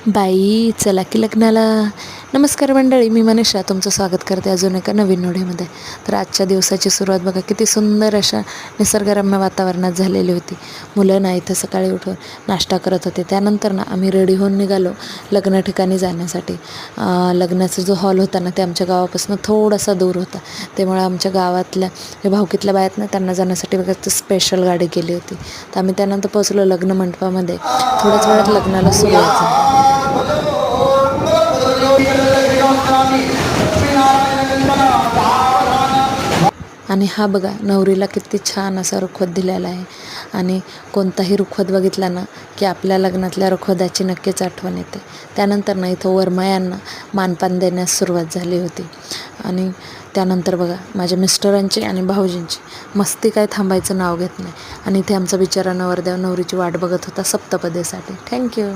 बाई चला की लग्नाला. नमस्कार मंडळी, मी मनीषा तुमचं स्वागत करते अजून एका नवीन व्हिडिओमध्ये. तर आजच्या दिवसाची सुरुवात बघा किती सुंदर अशा निसर्गरम्य वातावरणात झालेली होती. मुलं ना इथं सकाळी उठून नाश्ता करत होते. त्यानंतर ना आम्ही रेडी होऊन निघालो लग्न ठिकाणी जाण्यासाठी. लग्नाचा जो हॉल होता ना ते आमच्या गावापासून थोडासा दूर होता. त्यामुळे आमच्या गावातल्या जे भावकीतल्या बायात ना त्यांना जाण्यासाठी बघा स्पेशल गाडी केली होती. तर आम्ही त्यानंतर पोचलो लग्न मंडपामध्ये. थोड्याच वेळात लग्नाला सुरुवात झाली. आणि हा बघा नवरीला किती छान असा रुखवत दिलेला आहे. आणि कोणताही रुखवत बघितला ना की आपल्या लग्नातल्या रुखवताची नक्कीच आठवण येते. त्यानंतर ना इथं वरमायांना मानपान देण्यास सुरुवात झाली होती. आणि त्यानंतर बघा माझ्या मिस्टरांची आणि भाऊजींची मस्ती काय थांबायचं नाव घेत नाही. आणि इथे आमचा बिचारा नवरदेव नवरीची वाट बघत होता सप्तपदीसाठी. थँक्यू.